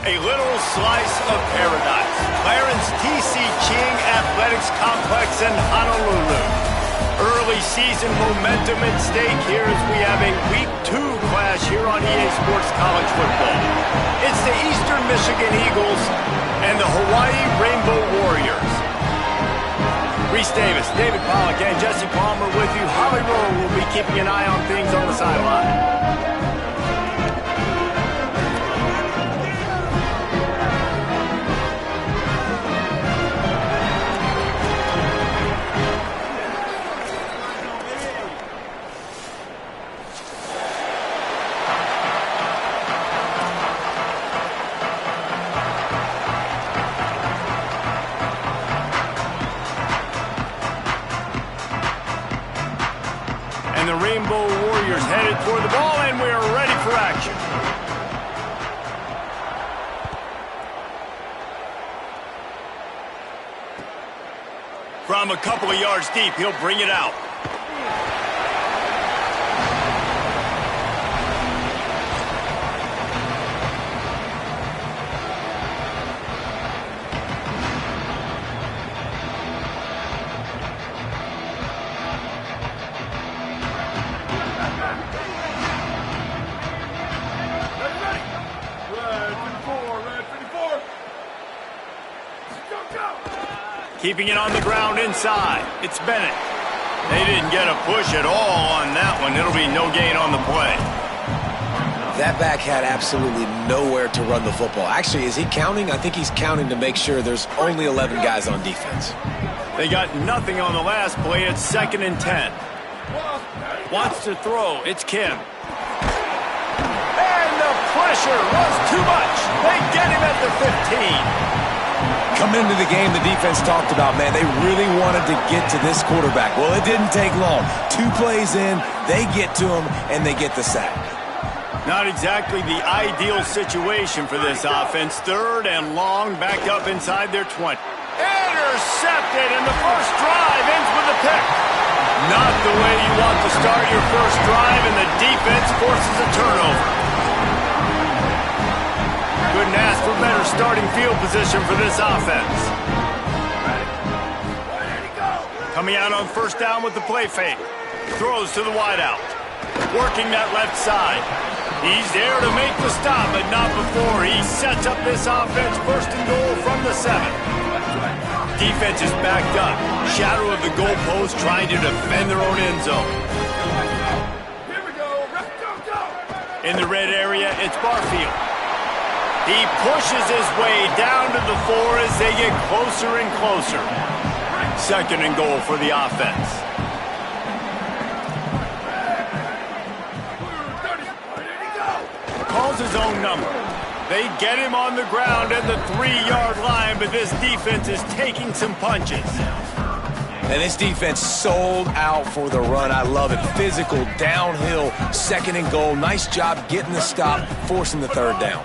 A little slice of paradise. Clarence T.C. Ching Athletics Complex in Honolulu. Early season momentum at stake here as we have a Week 2 clash here on EA Sports College Football. It's the Eastern Michigan Eagles and the Hawaii Rainbow Warriors. Reese Davis, David Pollack, and Jesse Palmer with you. Holly Rowe will be keeping an eye on things on the sideline. And the Rainbow Warriors headed toward the ball, and we are ready for action. From a couple of yards deep, he'll bring it out. Keeping it on the ground inside. It's Bennett. They didn't get a push at all on that one. It'll be no gain on the play. That back had absolutely nowhere to run the football. Actually, is he counting? I think he's counting to make sure there's only 11 guys on defense. They got nothing on the last play. It's 2nd and 10. Wants to throw. It's Kim. And the pressure was too much. They get him at the 15. Coming into the game, the defense talked about, man, they really wanted to get to this quarterback. Well, it didn't take long. 2 plays in, they get to him, and they get the sack. Not exactly the ideal situation for this offense. 3rd and long, backed up inside their 20. Intercepted, and the first drive ends with a pick. Not the way you want to start your first drive, and the defense forces a turnover. Couldn't ask for better starting field position for this offense. Coming out on 1st down with the play fake. Throws to the wideout. Working that left side. He's there to make the stop, but not before. He sets up this offense 1st and goal from the 7. Defense is backed up. Shadow of the goalpost trying to defend their own end zone. In the red area, it's Barfield. He pushes his way down to the 4 as they get closer and closer. 2nd and goal for the offense. Calls his own number. They get him on the ground at the 3-yard line, but this defense is taking some punches. And this defense sold out for the run. I love it. Physical, downhill, 2nd and goal. Nice job getting the stop, forcing the 3rd down.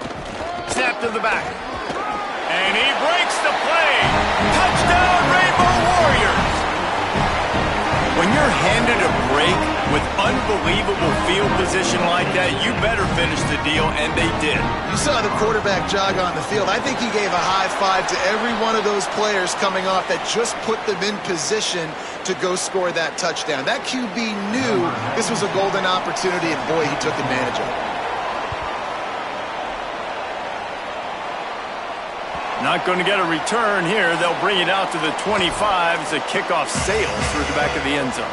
Snap to the back. And he breaks the play. Touchdown, Rainbow Warriors. When you're handed a break with unbelievable field position like that, you better finish the deal, and they did. You saw the quarterback jog on the field. I think he gave a high five to every one of those players coming off that just put them in position to go score that touchdown. That QB knew this was a golden opportunity, and boy, he took advantage of it. Not going to get a return here. They'll bring it out to the 25 as the kickoff sails through the back of the end zone.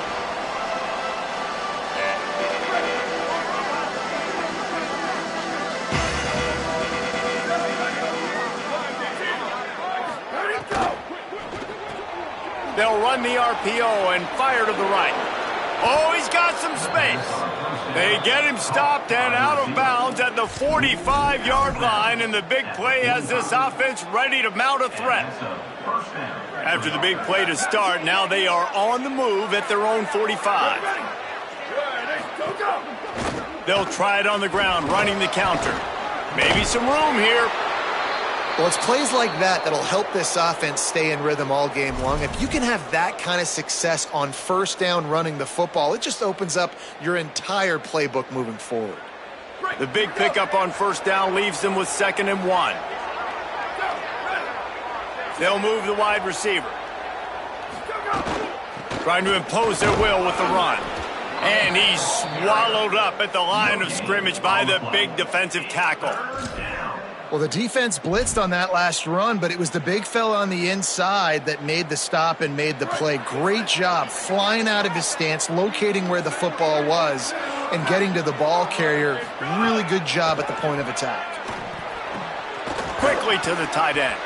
They'll run the RPO and fire to the right. Oh, he's got some space. They get him stopped and out of bounds at the 45-yard line, and the big play has this offense ready to mount a threat. After the big play to start, now they are on the move at their own 45. They'll try it on the ground, running the counter. Maybe some room here. Well, it's plays like that that'll help this offense stay in rhythm all game long. If you can have that kind of success on 1st down running the football, it just opens up your entire playbook moving forward. The big pickup on 1st down leaves them with 2nd and 1. They'll move the wide receiver. Trying to impose their will with the run. And he's swallowed up at the line of scrimmage by the big defensive tackle. Well, the defense blitzed on that last run, but it was the big fella on the inside that made the stop and made the play. Great job flying out of his stance, locating where the football was, and getting to the ball carrier. Really good job at the point of attack. Quickly to the tight end.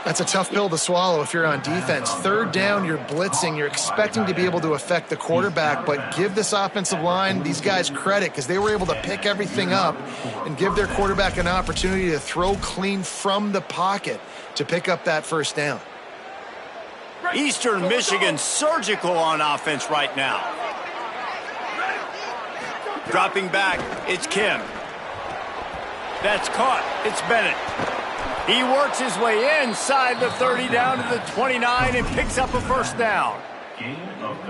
That's a tough pill to swallow if you're on defense. Third down, you're blitzing. You're expecting to be able to affect the quarterback, but give this offensive line, these guys, credit because they were able to pick everything up and give their quarterback an opportunity to throw clean from the pocket to pick up that first down. Eastern Michigan surgical on offense right now. Dropping back, it's Kim. That's caught. It's Bennett. He works his way inside the 30 down to the 29 and picks up a first down.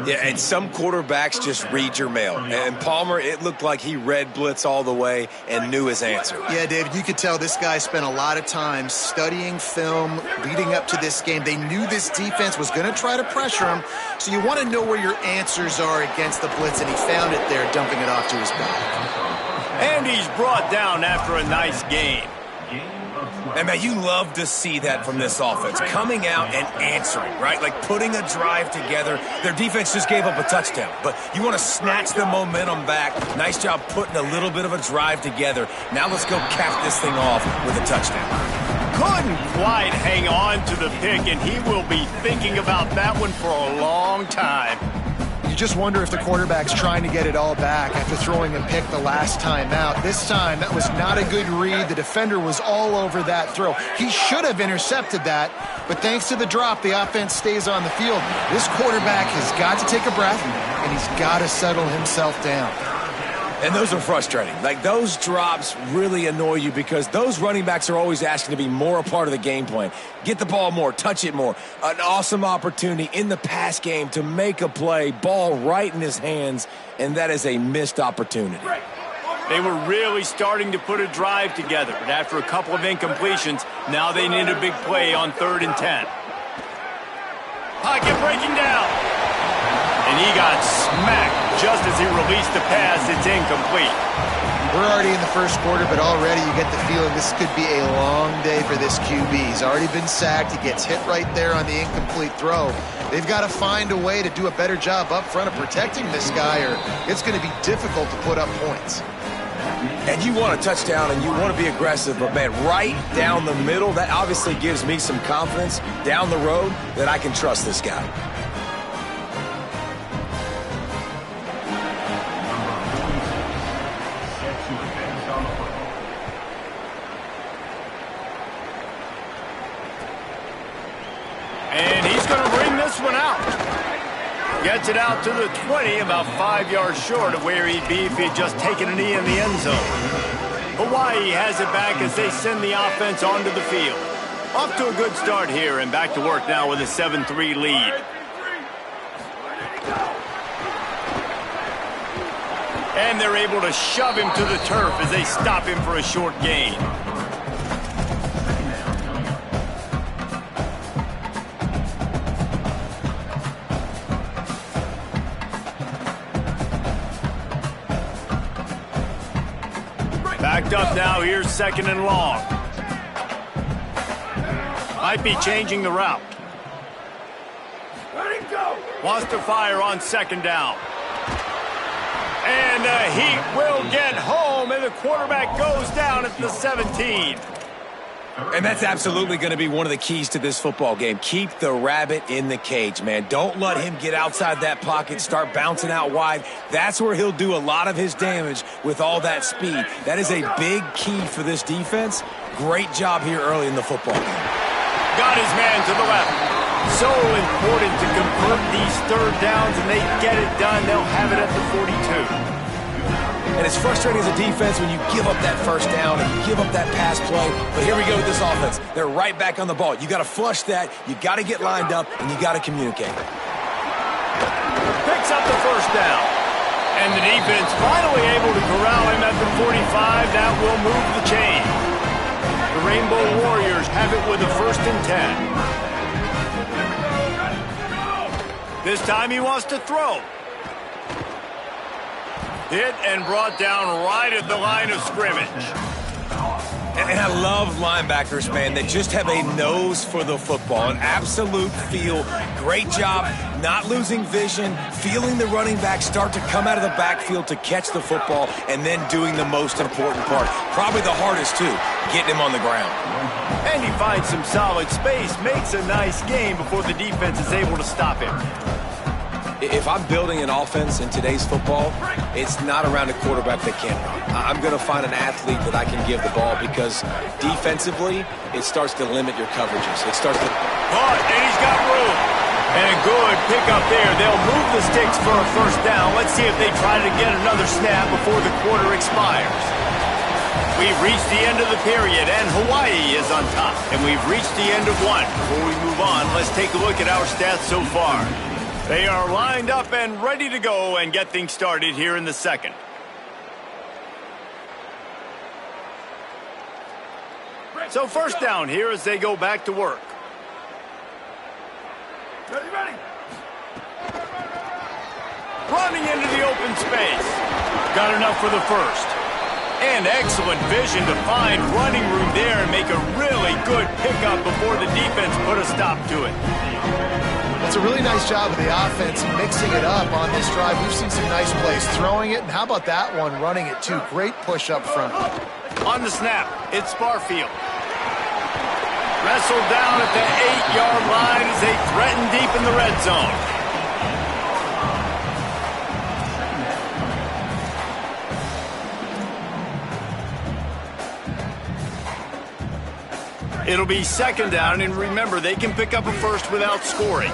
Yeah, and some quarterbacks just read your mail. And Palmer, it looked like he read blitz all the way and knew his answer. Yeah, David, you could tell this guy spent a lot of time studying film leading up to this game. They knew this defense was going to try to pressure him, so you want to know where your answers are against the blitz, and he found it there, dumping it off to his back. And he's brought down after a nice game. And, man, you love to see that from this offense, coming out and answering, right? Like putting a drive together. Their defense just gave up a touchdown, but you want to snatch the momentum back. Nice job putting a little bit of a drive together. Now let's go cap this thing off with a touchdown. Couldn't quite hang on to the pick, and he will be thinking about that one for a long time. You just wonder if the quarterback's trying to get it all back after throwing a pick the last time out. This time, that was not a good read. The defender was all over that throw. He should have intercepted that, but thanks to the drop, the offense stays on the field. This quarterback has got to take a breath, and he's got to settle himself down. And those are frustrating. Like, those drops really annoy you because those running backs are always asking to be more a part of the game plan. Get the ball more, touch it more. An awesome opportunity in the pass game to make a play, ball right in his hands, and that is a missed opportunity. They were really starting to put a drive together, but after a couple of incompletions, now they need a big play on 3rd and 10. Pocket breaking down. And he got smacked just as he released the pass. It's incomplete. We're already in the first quarter, but already you get the feeling this could be a long day for this QB. He's already been sacked. He gets hit right there on the incomplete throw. They've got to find a way to do a better job up front of protecting this guy, or it's going to be difficult to put up points. And you want a touchdown and you want to be aggressive, but, man, right down the middle, that obviously gives me some confidence down the road that I can trust this guy. And he's going to bring this one out. Gets it out to the 20, about 5 yards short of where he'd be if he'd just taken a knee in the end zone. Hawaii has it back as they send the offense onto the field. Off to a good start here and back to work now with a 7-3 lead. And they're able to shove him to the turf as they stop him for a short gain. Backed up now, here's 2nd and long. Might be changing the route. Wants to fire on 2nd down. And he will get home, and the quarterback goes down at the 17. And that's absolutely going to be one of the keys to this football game. Keep the rabbit in the cage, man. Don't let him get outside that pocket, start bouncing out wide. That's where he'll do a lot of his damage with all that speed. That is a big key for this defense. Great job here early in the football game. Got his man to the left. So important to convert these 3rd downs, and they get it done. They'll have it at the 42. And it's frustrating as a defense when you give up that first down and you give up that pass play. But here we go with this offense. They're right back on the ball. You got to flush that. You got to get lined up, and you got to communicate. Picks up the first down. And the defense finally able to corral him at the 45. That will move the chain. The Rainbow Warriors have it with a 1st and 10. This time he wants to throw. Hit and brought down right at the line of scrimmage. And I love linebackers, man, that just have a nose for the football, an absolute feel. Great job not losing vision, feeling the running back start to come out of the backfield to catch the football, and then doing the most important part. Probably the hardest, too, getting him on the ground. And he finds some solid space, makes a nice game before the defense is able to stop him. If I'm building an offense in today's football, it's not around a quarterback that can't run. I'm going to find an athlete that I can give the ball because defensively, it starts to limit your coverages. It starts to... Caught, and he's got room. And a good pickup there. They'll move the sticks for a 1st down. Let's see if they try to get another snap before the quarter expires. We've reached the end of the period, and Hawaii is on top. And we've reached the end of one. Before we move on, let's take a look at our stats so far. They are lined up and ready to go and get things started here in the 2nd. So 1st down here as they go back to work. Ready. Running into the open space. Got enough for the 1st. And excellent vision to find running room there and make a really good pickup before the defense put a stop to it. It's a really nice job of the offense mixing it up on this drive. We've seen some nice plays throwing it, and how about that one running it too? Great push up front. On the snap, it's Barfield. Wrestled down at the 8-yard line as they threaten deep in the red zone. It'll be 2nd down, and remember, they can pick up a 1st without scoring.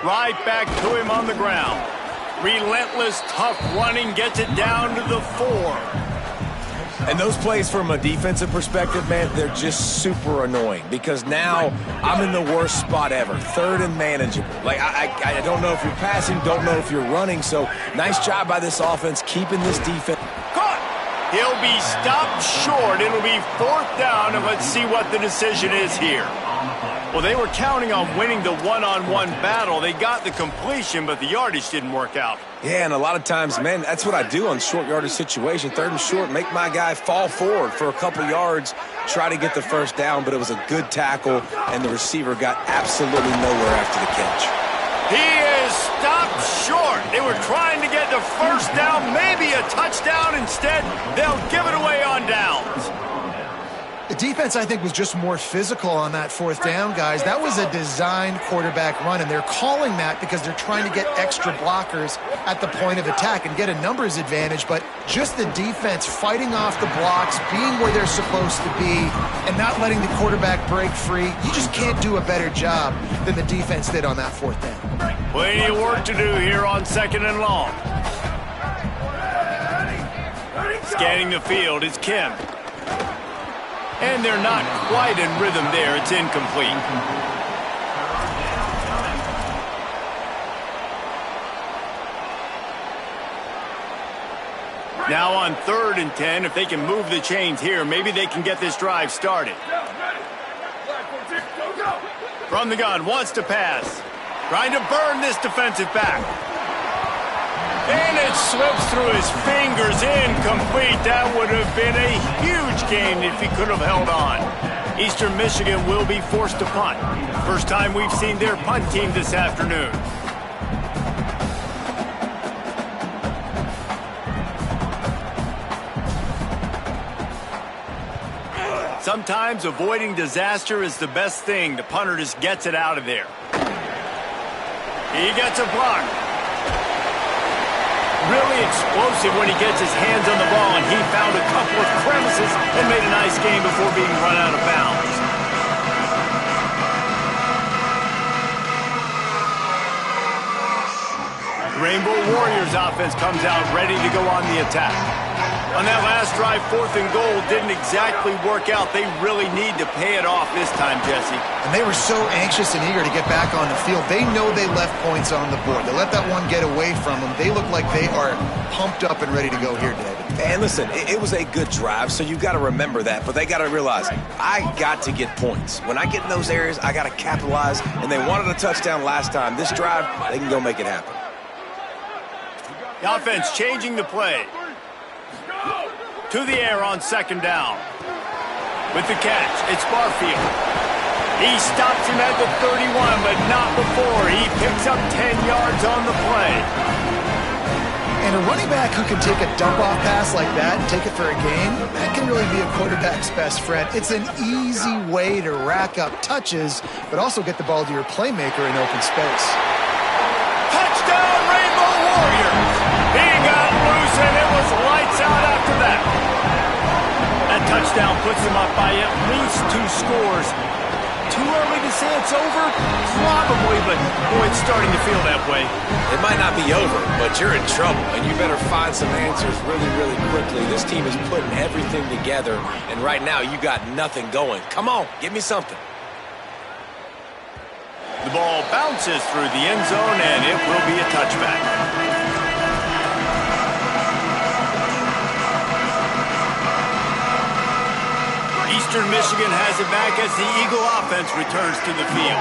Right back to him on the ground. Relentless, tough running, gets it down to the 4. And those plays from a defensive perspective, man, they're just super annoying because now I'm in the worst spot ever, 3rd and manageable. Like, I don't know if you're passing, don't know if you're running, so nice job by this offense keeping this defense. Caught! He'll be stopped short. It'll be 4th down, and let's see what the decision is here. Well, they were counting on winning the one-on-one battle. They got the completion, but the yardage didn't work out. Yeah, and a lot of times, man, that's what I do on short yardage situation. 3rd and short, make my guy fall forward for a couple yards, try to get the 1st down, but it was a good tackle, and the receiver got absolutely nowhere after the catch. He is stopped short. They were trying to get the 1st down, maybe a touchdown. Instead, they'll give it away on downs. The defense, I think, was just more physical on that 4th down, guys. That was a designed quarterback run, and they're calling that because they're trying to get extra blockers at the point of attack and get a numbers advantage, but just the defense fighting off the blocks, being where they're supposed to be, and not letting the quarterback break free. You just can't do a better job than the defense did on that 4th down. Plenty of work to do here on 2nd and long. Scanning the field is Kim. And they're not quite in rhythm there. It's incomplete. Now on 3rd and 10, if they can move the chains here, maybe they can get this drive started. From the gun, wants to pass. Trying to burn this defensive back. And it slips through his fingers, incomplete. That would have been a huge gain if he could have held on. Eastern Michigan will be forced to punt. First time we've seen their punt team this afternoon. Sometimes avoiding disaster is the best thing. The punter just gets it out of there. He gets a block. Really explosive when he gets his hands on the ball, and he found a couple of crevices and made a nice game before being run out of bounds. The Rainbow Warriors offense comes out ready to go on the attack. On that last drive, 4th and goal didn't exactly work out. They really need to pay it off this time, Jesse. And they were so anxious and eager to get back on the field. They know they left points on the board. They let that one get away from them. They look like they are pumped up and ready to go here, David. And listen, it was a good drive, so you've got to remember that. But they got to realize, I got to get points. When I get in those areas, I got to capitalize. And they wanted a touchdown last time. This drive, they can go make it happen. The offense changing the play. To the air on 2nd down. With the catch, it's Barfield. He stops him at the 31, but not before. He picks up 10 yards on the play. And a running back who can take a dump-off pass like that and take it for a gain, that can really be a quarterback's best friend. It's an easy way to rack up touches, but also get the ball to your playmaker in open space. Touchdown, Rainbow Warriors! He got loose, and it was lights out after that. That touchdown puts them up by at least 2 scores. Too early to say it's over? Probably, but boy, it's starting to feel that way. It might not be over, but you're in trouble, and you better find some answers really, really quickly. This team is putting everything together, and right now you got nothing going. Come on, give me something. The ball bounces through the end zone, and it will be a touchback. Eastern Michigan has it back as the Eagle offense returns to the field.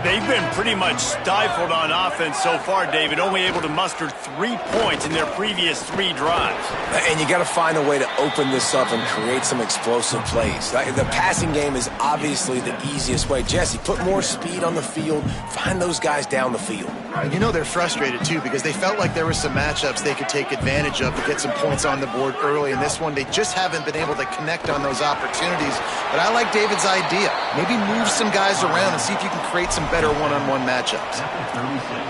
They've been pretty much stifled on offense so far, David, only able to muster 3 points in their previous 3 drives. And you got to find a way to open this up and create some explosive plays. The passing game is obviously the easiest way. Jesse, put more speed on the field. Find those guys down the field. You know they're frustrated, too, because they felt like there were some matchups they could take advantage of to get some points on the board early. In this one, they just haven't been able to connect on those opportunities. But I like David's idea. Maybe move some guys around and see if you can create some better one-on-one matchups.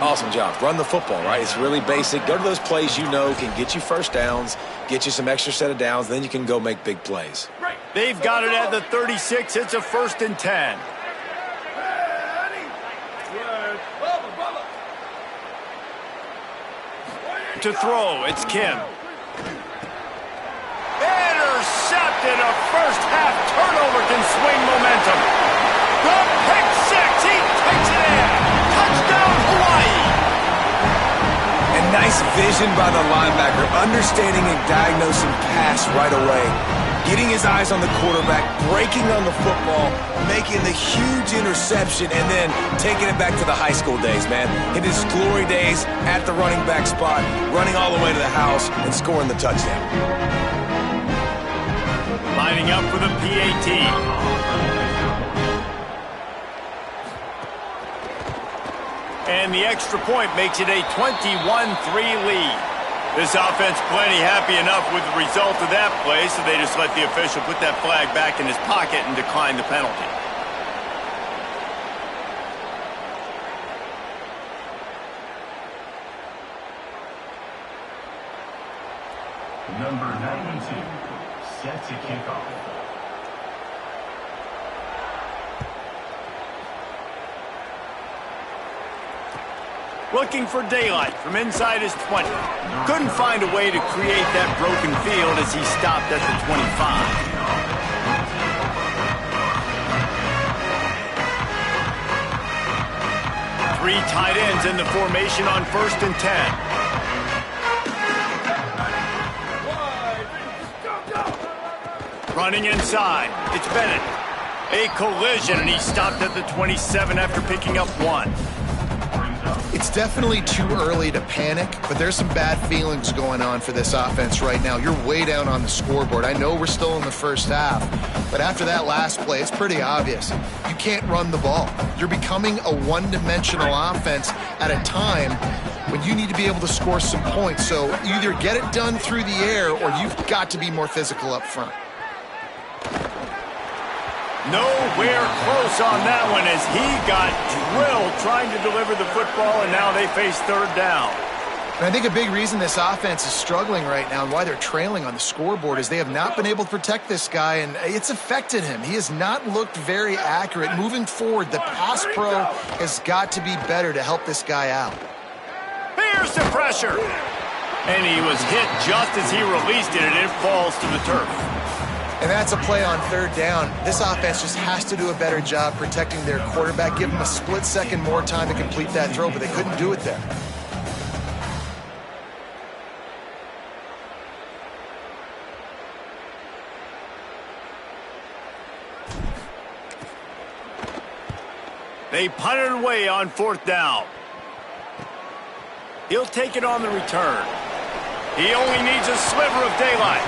Awesome job. Run the football, right? It's really basic. Go to those plays you know can get you first downs, get you some extra set of downs, then you can go make big plays. They've got it at the 36. It's a 1st and 10. To throw, it's Kim. Intercepted. A first-half turnover can swing momentum. The pick 6. He takes it in. Touchdown, Hawaii. And nice vision by the linebacker, understanding and diagnosing pass right away. Getting his eyes on the quarterback, breaking on the football, making the huge interception, and then taking it back to the high school days, man. In his glory days at the running back spot, running all the way to the house and scoring the touchdown. Lining up for the PAT. And the extra point makes it a 21-3 lead. This offense plenty happy enough with the result of that play, so they just let the official put that flag back in his pocket and decline the penalty. Number 92, set to kick off. Looking for daylight from inside his 20. Couldn't find a way to create that broken field as he stopped at the 25. Three tight ends in the formation on 1st and 10. Running inside, it's Bennett. A collision, and he stopped at the 27 after picking up 1. It's definitely too early to panic, but there's some bad feelings going on for this offense right now. You're way down on the scoreboard. I know we're still in the first half, but after that last play, it's pretty obvious. You can't run the ball. You're becoming a one-dimensional offense at a time when you need to be able to score some points. So either get it done through the air or you've got to be more physical up front. Nowhere close on that one as he got drilled trying to deliver the football, and now they face 3rd down. And I think a big reason this offense is struggling right now and why they're trailing on the scoreboard is they have not been able to protect this guy, and it's affected him. He has not looked very accurate. Moving forward, the pass pro has got to be better to help this guy out. Here's the pressure. And he was hit just as he released it, and it falls to the turf. And that's a play on third down. This offense just has to do a better job protecting their quarterback. Give him a split second more time to complete that throw, but they couldn't do it there. They punted away on fourth down. He'll take it on the return. He only needs a sliver of daylight.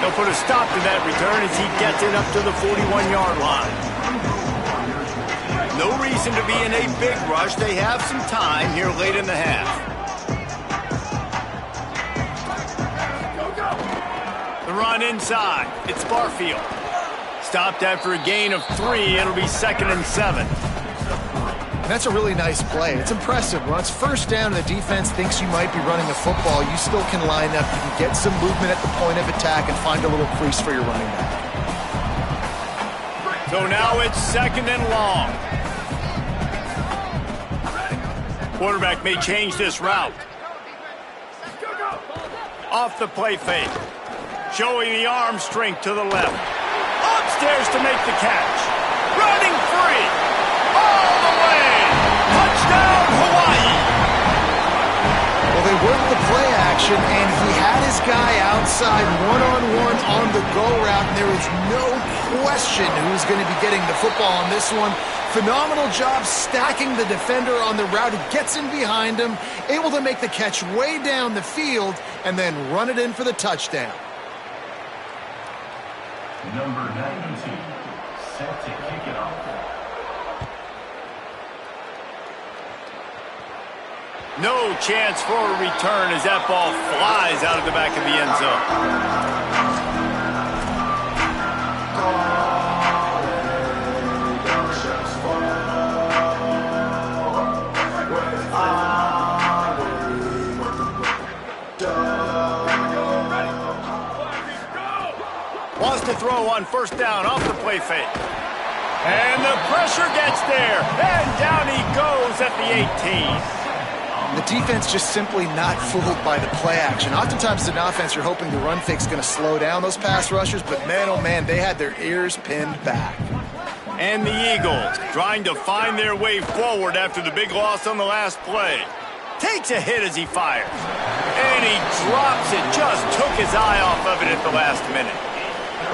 They'll put a stop to that return as he gets it up to the 41-yard line. No reason to be in a big rush. They have some time here late in the half. The run inside. It's Barfield. Stopped after a gain of 3. It'll be 2nd and 7. And that's a really nice play. It's impressive. When it's first down and the defense thinks you might be running the football, you still can line up. You can get some movement at the point of attack and find a little crease for your running back. So now it's 2nd and long. Quarterback may change this route. Off the play fake. Showing the arm strength to the left. Upstairs to make the catch. Running free. All the way. Touchdown, Hawaii. Well, they worked the play action, and he had his guy outside one-on-one on the go route, and there was no question who was going to be getting the football on this one. Phenomenal job stacking the defender on the route. He gets in behind him, able to make the catch way down the field, and then run it in for the touchdown. Number 92, set to kick it off. No chance for a return as that ball flies out of the back of the end zone. Wants to throw on first down off the play fake. And the pressure gets there. And down he goes at the 18. The defense just simply not fooled by the play action. Oftentimes as an offense, you're hoping the run fake's going to slow down those pass rushers, but man, oh man, they had their ears pinned back. And the Eagles trying to find their way forward after the big loss on the last play. Takes a hit as he fires. And he drops it. Just took his eye off of it at the last minute.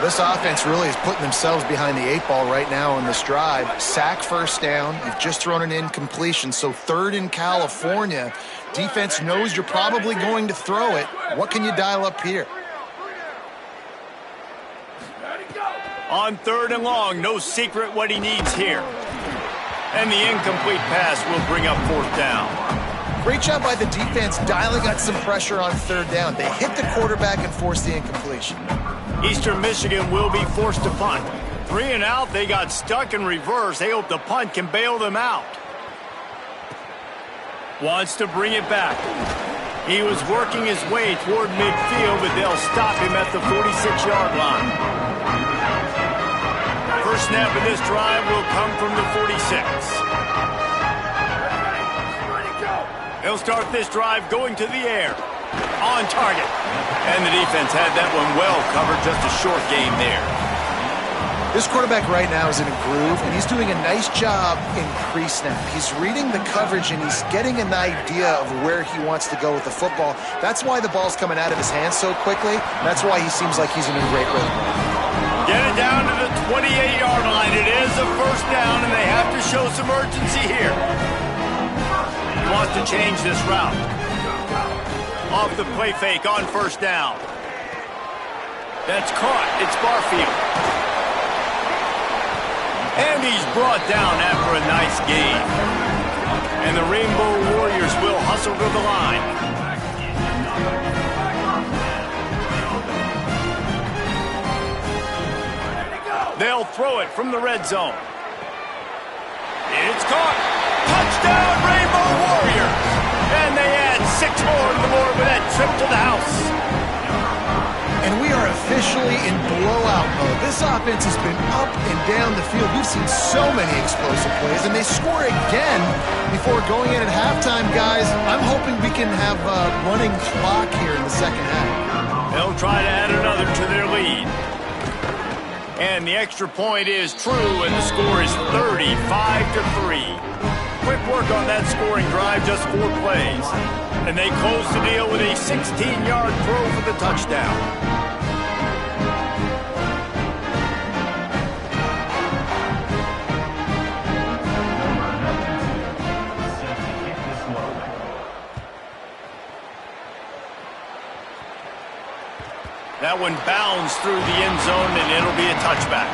This offense really is putting themselves behind the 8 ball right now on this drive. Sack first down. You've just thrown an incompletion, so 3rd in California. Defense knows you're probably going to throw it. What can you dial up here? On 3rd and long, no secret what he needs here. And the incomplete pass will bring up 4th down. Great job by the defense dialing out some pressure on 3rd down. They hit the quarterback and forced the incompletion. Eastern Michigan will be forced to punt. 3 and out, they got stuck in reverse. They hope the punt can bail them out. Wants to bring it back. He was working his way toward midfield, but they'll stop him at the 46-yard line. First snap of this drive will come from the 46. They'll start this drive going to the air. On target. And the defense had that one well covered. Just a short game there. This quarterback right now is in a groove, and he's doing a nice job in pre-snap. He's reading the coverage, and he's getting an idea of where he wants to go with the football. That's why the ball's coming out of his hands so quickly. That's why he seems like he's in a great rhythm. Get it down to the 28-yard line. It is a first down, and they have to show some urgency here. He wants to change this route. Off the play fake on first down. That's caught. It's Barfield. And he's brought down after a nice gain. And the Rainbow Warriors will hustle to the line. They'll throw it from the red zone. It's caught. Touchdown, Rainbow Warriors. And they add 6 more to the board with that trip to the house. And we are are officially in blowout mode. This offense has been up and down the field. We've seen so many explosive plays, and they score again before going in at halftime, guys. I'm hoping we can have a running clock here in the second half. They'll try to add another to their lead. And the extra point is true, and the score is 35-3. Quick work on that scoring drive, just 4 plays. And they close the deal with a 16-yard throw for the touchdown. That one bounds through the end zone, and it'll be a touchback.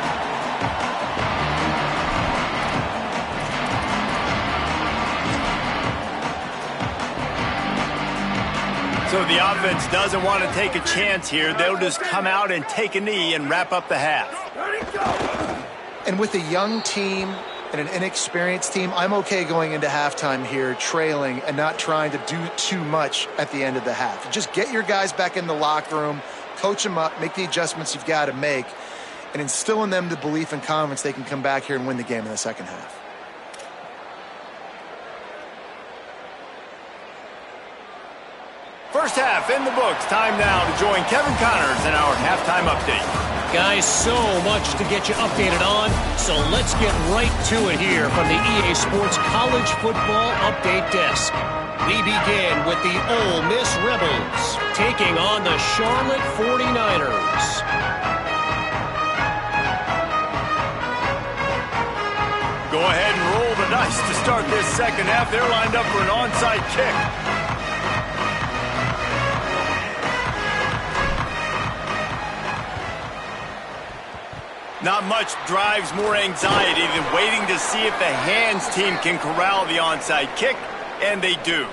So the offense doesn't want to take a chance here. They'll just come out and take a knee and wrap up the half. And with a young team and an inexperienced team, I'm okay going into halftime here, trailing and not trying to do too much at the end of the half. Just get your guys back in the locker room, coach them up, make the adjustments you've got to make, and instill in them the belief and confidence they can come back here and win the game in the second half. First half in the books. Time now to join Kevin Connors in our halftime update. Guys, so much to get you updated on, so let's get right to it here from the EA Sports College Football Update Desk. We begin with the Ole Miss Rebels taking on the Charlotte 49ers. Go ahead and roll the dice to start this second half. They're lined up for an onside kick. Not much drives more anxiety than waiting to see if the hands team can corral the onside kick, and they do.